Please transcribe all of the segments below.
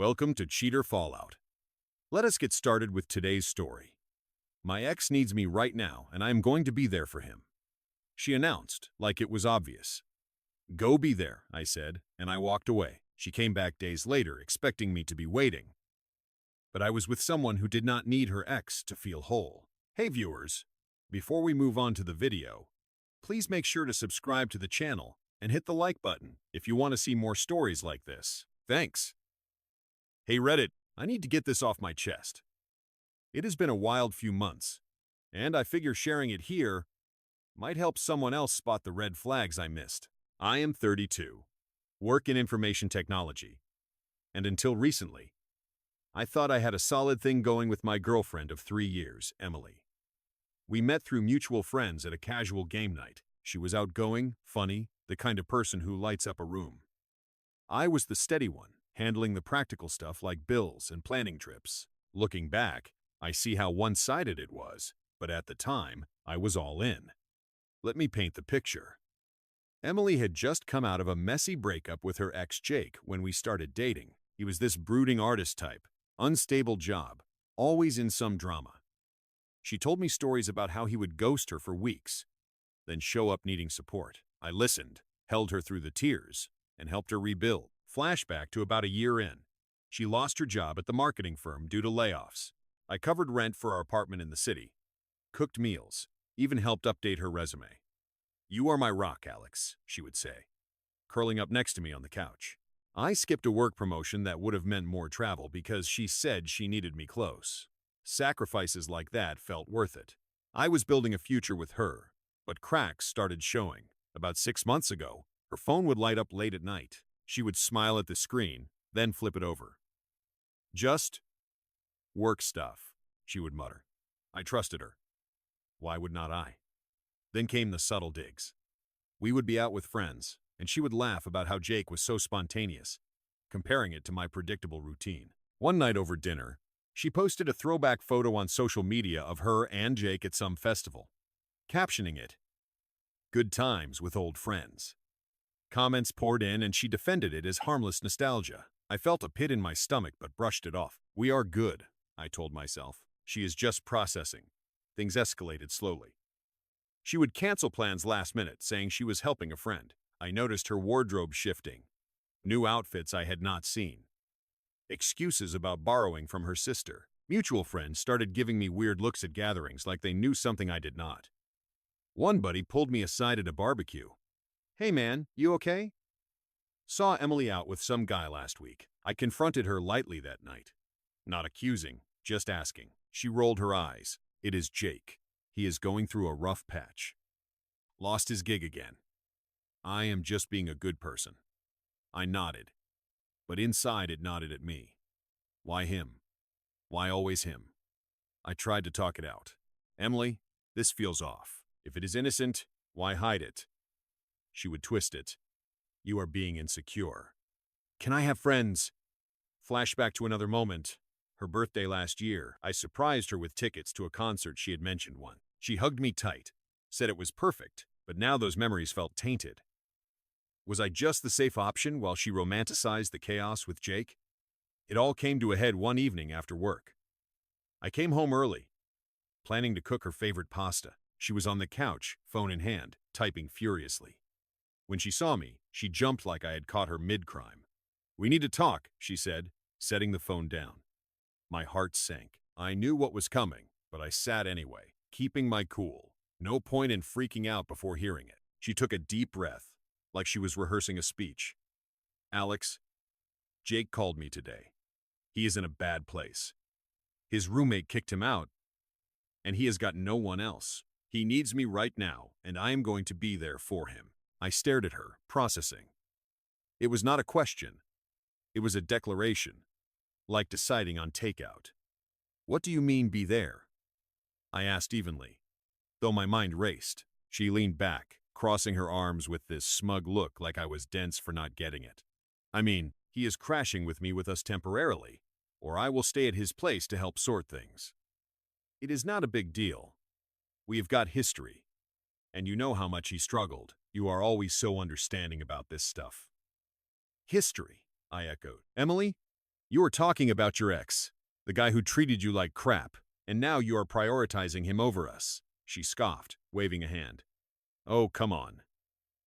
Welcome to Cheater Fallout. Let us get started with today's story. My ex needs me right now, and I am going to be there for him. She announced, like it was obvious. Go be there, I said, and I walked away. She came back days later, expecting me to be waiting. But I was with someone who did not need her ex to feel whole. Hey viewers, before we move on to the video, please make sure to subscribe to the channel and hit the like button if you want to see more stories like this. Thanks. Hey Reddit, I need to get this off my chest. It has been a wild few months, and I figure sharing it here might help someone else spot the red flags I missed. I am 32, work in information technology, and until recently, I thought I had a solid thing going with my girlfriend of 3 years, Emily. We met through mutual friends at a casual game night. She was outgoing, funny, the kind of person who lights up a room. I was the steady one, handling the practical stuff like bills and planning trips. Looking back, I see how one-sided it was, but at the time, I was all in. Let me paint the picture. Emily had just come out of a messy breakup with her ex Jake when we started dating. He was this brooding artist type, unstable job, always in some drama. She told me stories about how he would ghost her for weeks, then show up needing support. I listened, held her through the tears, and helped her rebuild. Flashback to about a year in. She lost her job at the marketing firm due to layoffs. I covered rent for our apartment in the city, cooked meals, even helped update her resume. You are my rock, Alex, she would say, curling up next to me on the couch. I skipped a work promotion that would have meant more travel because she said she needed me close. Sacrifices like that felt worth it. I was building a future with her, but cracks started showing. About 6 months ago, her phone would light up late at night. She would smile at the screen, then flip it over. Just work stuff, she would mutter. I trusted her. Why would not I? Then came the subtle digs. We would be out with friends, and she would laugh about how Jake was so spontaneous, comparing it to my predictable routine. One night over dinner, she posted a throwback photo on social media of her and Jake at some festival, captioning it, "Good times with old friends." Comments poured in and she defended it as harmless nostalgia. I felt a pit in my stomach but brushed it off. We are good, I told myself. She is just processing. Things escalated slowly. She would cancel plans last minute, saying she was helping a friend. I noticed her wardrobe shifting. New outfits I had not seen. Excuses about borrowing from her sister. Mutual friends started giving me weird looks at gatherings like they knew something I did not. One buddy pulled me aside at a barbecue. Hey man, you okay? Saw Emily out with some guy last week. I confronted her lightly that night. Not accusing, just asking. She rolled her eyes. It is Jake. He is going through a rough patch. Lost his gig again. I am just being a good person. I nodded. But inside it nodded at me. Why him? Why always him? I tried to talk it out. Emily, this feels off. If it is innocent, why hide it? She would twist it. You are being insecure. Can I have friends? Flashback to another moment. Her birthday last year, I surprised her with tickets to a concert she had mentioned once. She hugged me tight, said it was perfect, but now those memories felt tainted. Was I just the safe option while she romanticized the chaos with Jake? It all came to a head one evening after work. I came home early, planning to cook her favorite pasta. She was on the couch, phone in hand, typing furiously. When she saw me, she jumped like I had caught her mid-crime. We need to talk, she said, setting the phone down. My heart sank. I knew what was coming, but I sat anyway, keeping my cool. No point in freaking out before hearing it. She took a deep breath, like she was rehearsing a speech. Alex, Jake called me today. He is in a bad place. His roommate kicked him out, and he has got no one else. He needs me right now, and I am going to be there for him. I stared at her, processing. It was not a question. It was a declaration, like deciding on takeout. What do you mean, be there? I asked evenly, though my mind raced. She leaned back, crossing her arms with this smug look like I was dense for not getting it. I mean, he is crashing with us temporarily, or I will stay at his place to help sort things. It is not a big deal. We have got history, and you know how much he struggled. You are always so understanding about this stuff. History, I echoed. Emily, You were talking about your ex, the guy who treated you like crap, and now you are prioritizing him over us, she scoffed, waving a hand. Oh, come on.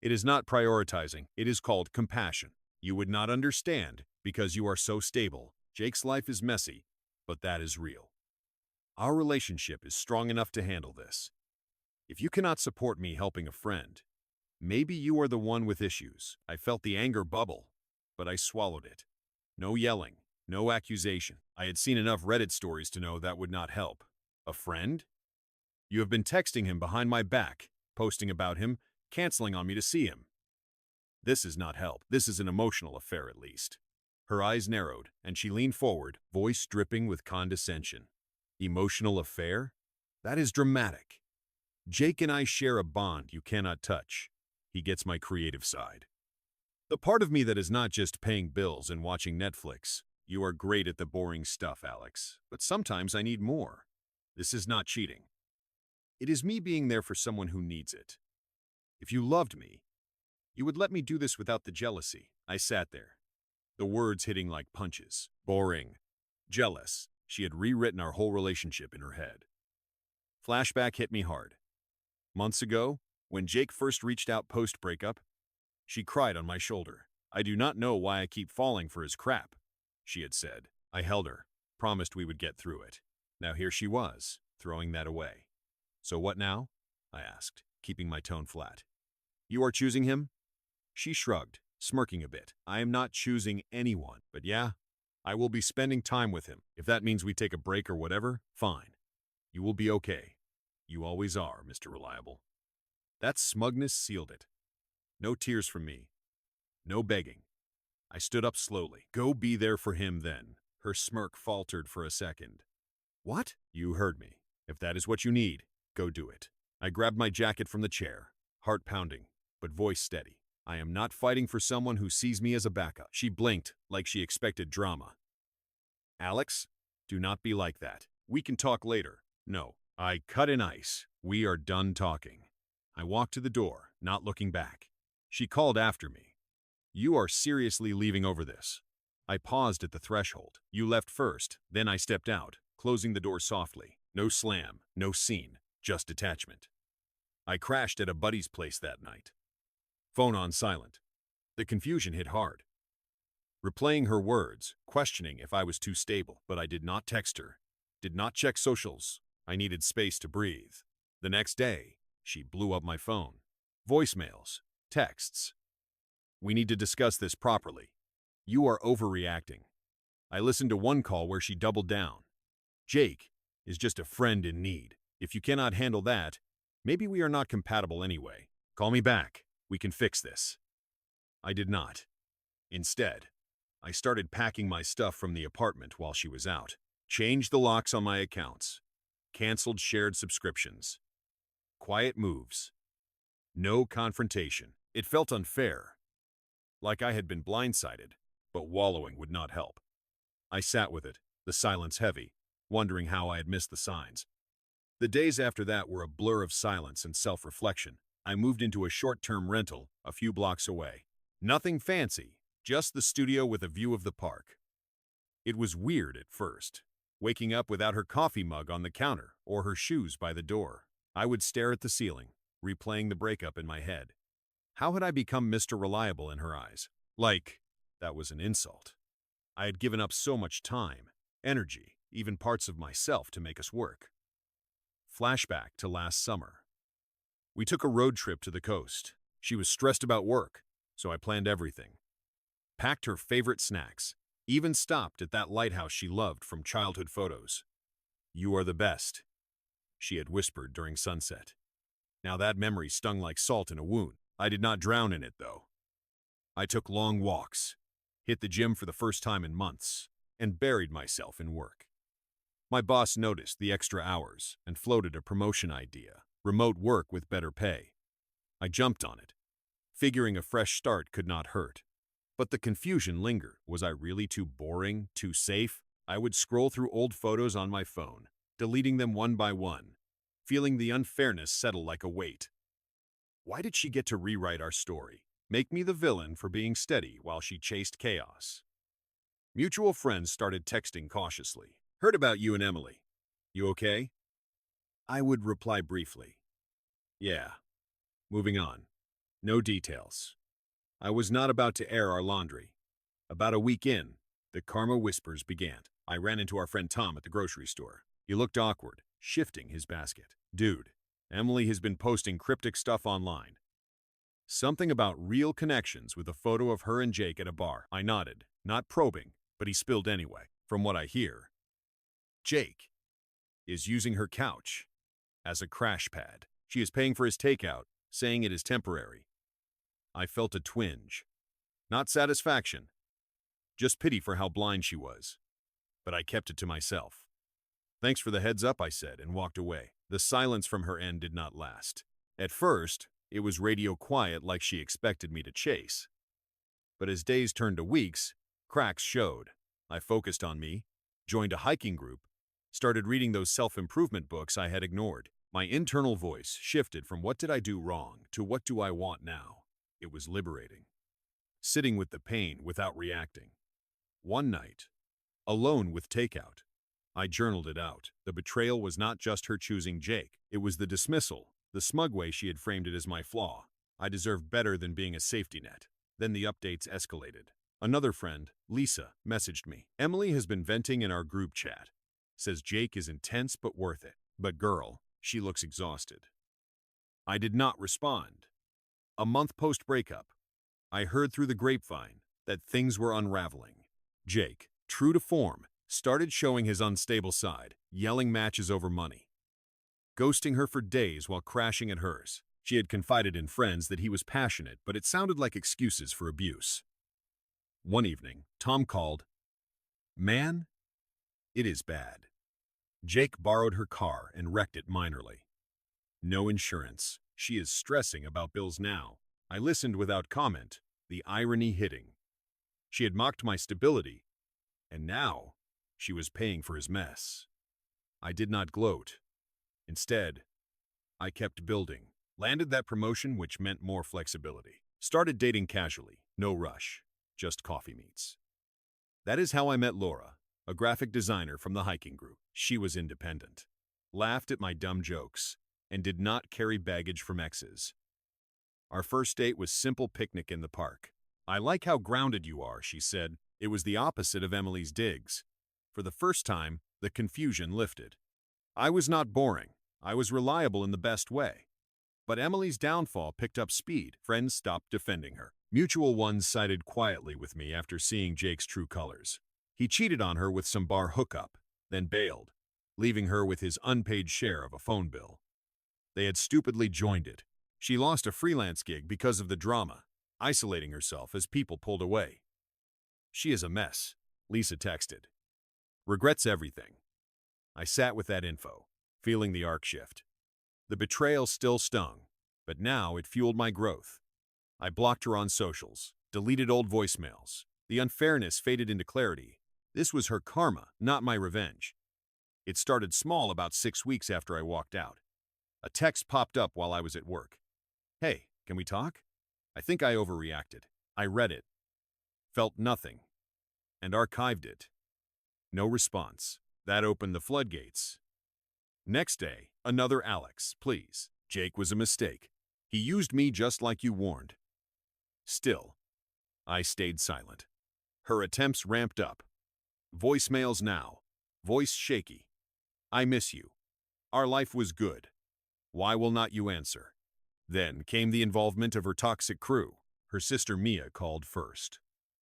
It is not prioritizing, it is called compassion. You would not understand because you are so stable. Jake's life is messy, but that is real. Our relationship is strong enough to handle this. If you cannot support me helping a friend, maybe you are the one with issues. I felt the anger bubble, but I swallowed it. No yelling, no accusation. I had seen enough Reddit stories to know that would not help. A friend? You have been texting him behind my back, posting about him, canceling on me to see him. This is not help. This is an emotional affair at least. Her eyes narrowed, and she leaned forward, voice dripping with condescension. Emotional affair? That is dramatic. Jake and I share a bond you cannot touch. He gets my creative side. The part of me that is not just paying bills and watching Netflix. You are great at the boring stuff, Alex, but sometimes I need more. This is not cheating. It is me being there for someone who needs it. If you loved me, you would let me do this without the jealousy. I sat there, the words hitting like punches. Boring. Jealous. She had rewritten our whole relationship in her head. Flashback hit me hard. Months ago, when Jake first reached out post-breakup, she cried on my shoulder. I do not know why I keep falling for his crap, she had said. I held her, promised we would get through it. Now here she was, throwing that away. So what now? I asked, keeping my tone flat. You are choosing him? She shrugged, smirking a bit. I am not choosing anyone, but yeah, I will be spending time with him. If that means we take a break or whatever, fine. You will be okay. You always are, Mr. Reliable. That smugness sealed it. No tears from me. No begging. I stood up slowly. Go be there for him then. Her smirk faltered for a second. What? You heard me. If that is what you need, go do it. I grabbed my jacket from the chair, heart pounding, but voice steady. I am not fighting for someone who sees me as a backup. She blinked like she expected drama. Alex, do not be like that. We can talk later. No. I cut in ice. We are done talking. I walked to the door, not looking back. She called after me. You are seriously leaving over this. I paused at the threshold. You left first, then I stepped out, closing the door softly. No slam, no scene, just detachment. I crashed at a buddy's place that night. Phone on silent. The confusion hit hard. Replaying her words, questioning if I was too stable, but I did not text her, did not check socials. I needed space to breathe. The next day, she blew up my phone. Voicemails, texts. We need to discuss this properly. You are overreacting. I listened to one call where she doubled down. Jake is just a friend in need. If you cannot handle that, maybe we are not compatible anyway. Call me back. We can fix this. I did not. Instead, I started packing my stuff from the apartment while she was out. Changed the locks on my accounts. Canceled shared subscriptions. Quiet moves. No confrontation. It felt unfair. Like I had been blindsided, but wallowing would not help. I sat with it, the silence heavy, wondering how I had missed the signs. The days after that were a blur of silence and self-reflection. I moved into a short-term rental a few blocks away. Nothing fancy, just the studio with a view of the park. It was weird at first, waking up without her coffee mug on the counter or her shoes by the door. I would stare at the ceiling, replaying the breakup in my head. How had I become Mr. Reliable in her eyes? Like, that was an insult. I had given up so much time, energy, even parts of myself to make us work. Flashback to last summer. We took a road trip to the coast. She was stressed about work, so I planned everything. Packed her favorite snacks, even stopped at that lighthouse she loved from childhood photos. You are the best, she had whispered during sunset. Now that memory stung like salt in a wound. I did not drown in it, though. I took long walks, hit the gym for the first time in months, and buried myself in work. My boss noticed the extra hours and floated a promotion idea, remote work with better pay. I jumped on it, figuring a fresh start could not hurt. But the confusion lingered. Was I really too boring, too safe? I would scroll through old photos on my phone, deleting them one by one, feeling the unfairness settle like a weight. Why did she get to rewrite our story? Make me the villain for being steady while she chased chaos? Mutual friends started texting cautiously. Heard about you and Emily. You okay? I would reply briefly. Yeah. Moving on. No details. I was not about to air our laundry. About a week in, the karma whispers began. I ran into our friend Tom at the grocery store. He looked awkward, shifting his basket. Dude, Emily has been posting cryptic stuff online. Something about real connections with a photo of her and Jake at a bar. I nodded, not probing, but he spilled anyway. From what I hear, Jake is using her couch as a crash pad. She is paying for his takeout, saying it is temporary. I felt a twinge. Not satisfaction, just pity for how blind she was. But I kept it to myself. Thanks for the heads up, I said, and walked away. The silence from her end did not last. At first, it was radio quiet like she expected me to chase. But as days turned to weeks, cracks showed. I focused on me, joined a hiking group, started reading those self-improvement books I had ignored. My internal voice shifted from what did I do wrong to what do I want now. It was liberating. Sitting with the pain without reacting. One night, alone with takeout, I journaled it out. The betrayal was not just her choosing Jake. It was the dismissal, the smug way she had framed it as my flaw. I deserved better than being a safety net. Then the updates escalated. Another friend, Lisa, messaged me. Emily has been venting in our group chat. Says Jake is intense but worth it. But girl, she looks exhausted. I did not respond. A month post-breakup, I heard through the grapevine that things were unraveling. Jake, true to form, started showing his unstable side, yelling matches over money. Ghosting her for days while crashing at hers. She had confided in friends that he was passionate, but it sounded like excuses for abuse. One evening, Tom called. Man, it is bad. Jake borrowed her car and wrecked it minorly. No insurance. She is stressing about bills now. I listened without comment, the irony hitting. She had mocked my stability, and now she was paying for his mess. I did not gloat. Instead, I kept building. Landed that promotion, which meant more flexibility. Started dating casually, no rush, just coffee meets. That is how I met Laura, a graphic designer from the hiking group. She was independent, laughed at my dumb jokes, and did not carry baggage from exes. Our first date was simple picnic in the park. I like how grounded you are, she said. It was the opposite of Emily's digs. For the first time, the confusion lifted. I was not boring. I was reliable in the best way. But Emily's downfall picked up speed. Friends stopped defending her. Mutual ones sided quietly with me after seeing Jake's true colors. He cheated on her with some bar hookup, then bailed, leaving her with his unpaid share of a phone bill. They had stupidly joined it. She lost a freelance gig because of the drama, isolating herself as people pulled away. She is a mess, Lisa texted. Regrets everything. I sat with that info, feeling the arc shift. The betrayal still stung, but now it fueled my growth. I blocked her on socials, deleted old voicemails. The unfairness faded into clarity. This was her karma, not my revenge. It started small about 6 weeks after I walked out. A text popped up while I was at work. Hey, can we talk? I think I overreacted. I read it, felt nothing, and archived it. No response. That opened the floodgates. Next day, another Alex, please. Jake was a mistake. He used me just like you warned. Still, I stayed silent. Her attempts ramped up. Voicemails now. Voice shaky. I miss you. Our life was good. Why will not you answer? Then came the involvement of her toxic crew. Her sister Mia called first.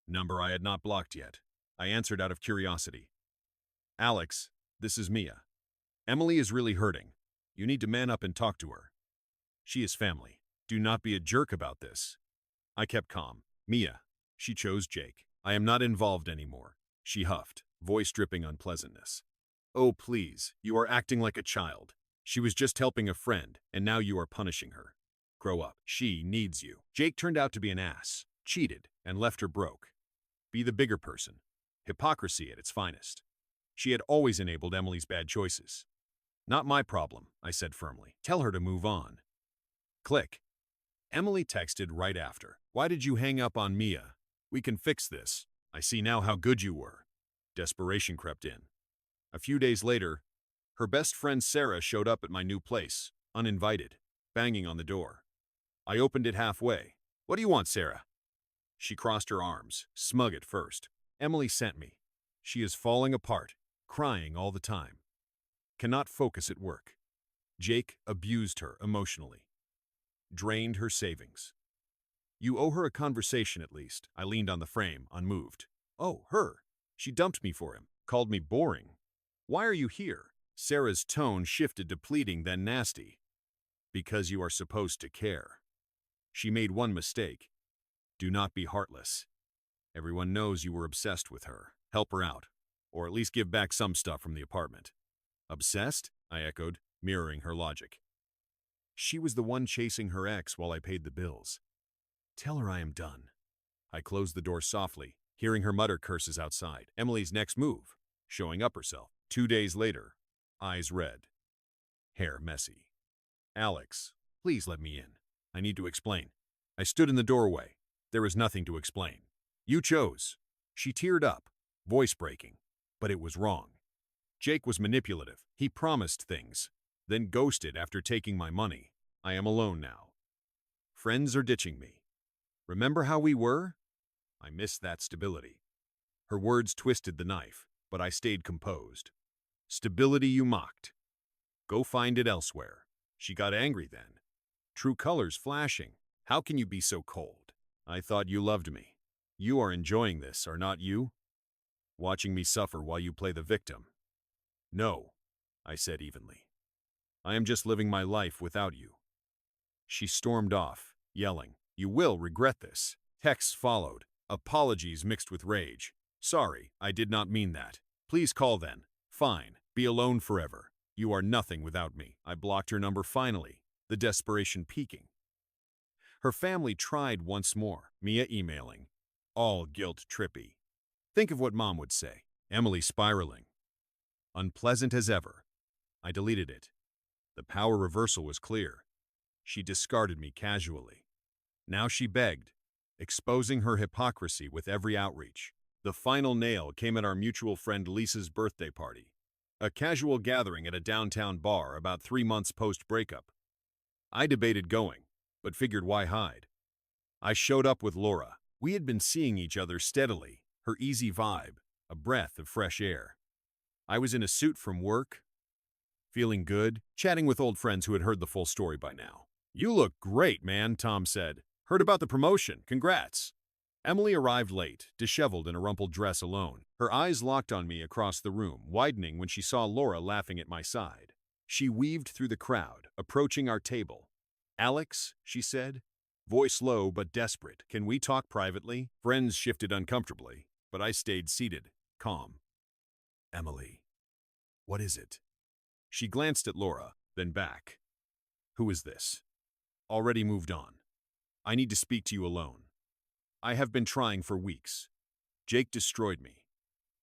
Number I had not blocked yet. I answered out of curiosity. Alex, this is Mia. Emily is really hurting. You need to man up and talk to her. She is family. Do not be a jerk about this. I kept calm. Mia. She chose Jake. I am not involved anymore. She huffed, voice dripping unpleasantness. Oh, please, you are acting like a child. She was just helping a friend, and now you are punishing her. Grow up. She needs you. Jake turned out to be an ass, cheated, and left her broke. Be the bigger person. Hypocrisy at its finest. She had always enabled Emily's bad choices. Not my problem, I said firmly. Tell her to move on. Click. Emily texted right after. Why did you hang up on Mia? We can fix this. I see now how good you were. Desperation crept in. A few days later, her best friend Sarah showed up at my new place, uninvited, banging on the door. I opened it halfway. "What do you want, Sarah?" She crossed her arms, smug at first. "Emily sent me. She is falling apart, crying all the time. Cannot focus at work. Jake abused her emotionally. Drained her savings. You owe her a conversation at least." I leaned on the frame, unmoved. "Oh, her. She dumped me for him. Called me boring. Why are you here?" Sarah's tone shifted to pleading, then nasty. "Because you are supposed to care. She made one mistake. Do not be heartless. Everyone knows you were obsessed with her. Help her out, or at least give back some stuff from the apartment." "Obsessed?" I echoed, mirroring her logic. "She was the one chasing her ex while I paid the bills. Tell her I am done." I closed the door softly, hearing her mutter curses outside. Emily's next move, showing up herself. 2 days later, eyes red, hair messy. "Alex, please let me in. I need to explain." I stood in the doorway. There was nothing to explain. "You chose." She teared up, voice breaking, but it was wrong. Jake was manipulative. He promised things, then ghosted after taking my money. I am alone now. Friends are ditching me. Remember how we were? I miss that stability. Her words twisted the knife, but I stayed composed. "Stability you mocked. Go find it elsewhere." She got angry then. True colors flashing. "How can you be so cold? I thought you loved me. You are enjoying this, are not you? Watching me suffer while you play the victim." "No," I said evenly. "I am just living my life without you." She stormed off, yelling, "You will regret this." Texts followed, apologies mixed with rage. "Sorry, I did not mean that. Please call then." "Fine, be alone forever. You are nothing without me." I blocked her number finally, the desperation peaking. Her family tried once more, Mia emailing. All guilt-trippy. Think of what Mom would say. Emily spiraling. Unpleasant as ever. I deleted it. The power reversal was clear. She discarded me casually. Now she begged, exposing her hypocrisy with every outreach. The final nail came at our mutual friend Lisa's birthday party. A casual gathering at a downtown bar about 3 months post-breakup. I debated going, but figured why hide. I showed up with Laura. We had been seeing each other steadily, her easy vibe, a breath of fresh air. I was in a suit from work, feeling good, chatting with old friends who had heard the full story by now. "You look great, man," Tom said. "Heard about the promotion. Congrats." Emily arrived late, disheveled in a rumpled dress alone. Her eyes locked on me across the room, widening when she saw Laura laughing at my side. She weaved through the crowd, approaching our table. "Alex," she said, voice low but desperate, "can we talk privately?" Friends shifted uncomfortably, but I stayed seated, calm. "Emily, what is it?" She glanced at Laura, then back. "Who is this?" "Already moved on. I need to speak to you alone. I have been trying for weeks. Jake destroyed me.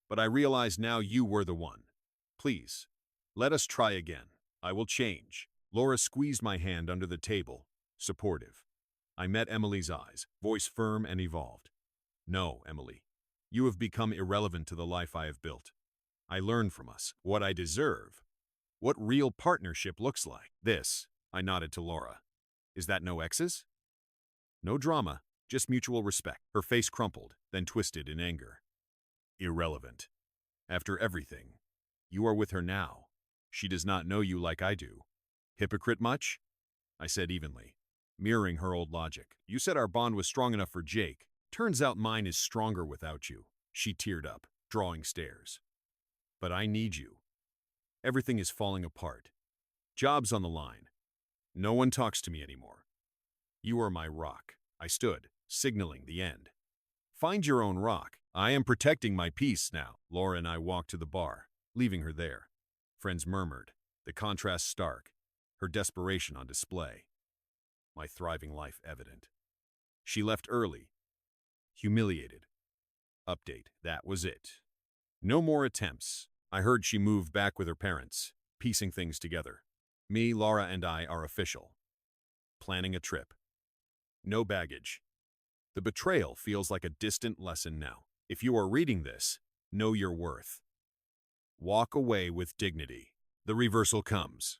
But I realize now you were the one. Please, let us try again. I will change." Laura squeezed my hand under the table, supportive. I met Emily's eyes, voice firm and evolved. "No, Emily. You have become irrelevant to the life I have built. I learned from us what I deserve, what real partnership looks like. This," I nodded to Laura. "Is that no exes?" "No drama, just mutual respect." Her face crumpled, then twisted in anger. "Irrelevant. After everything. You are with her now. She does not know you like I do. Hypocrite much?" I said evenly, mirroring her old logic. "You said our bond was strong enough for Jake. Turns out mine is stronger without you." She teared up, drawing stares. "But I need you. Everything is falling apart. Job's on the line. No one talks to me anymore. You are my rock." I stood, signaling the end. "Find your own rock. I am protecting my peace now." Laura and I walked to the bar, leaving her there. Friends murmured, the contrast stark, her desperation on display. My thriving life evident. She left early, humiliated. Update, that was it. No more attempts. I heard she moved back with her parents, piecing things together. Me, Laura, and I are official. Planning a trip. No baggage. The betrayal feels like a distant lesson now. If you are reading this, Know your worth. Walk away with dignity. The reversal comes.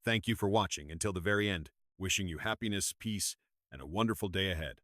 Thank you for watching until the very end, wishing you happiness, peace, and a wonderful day ahead.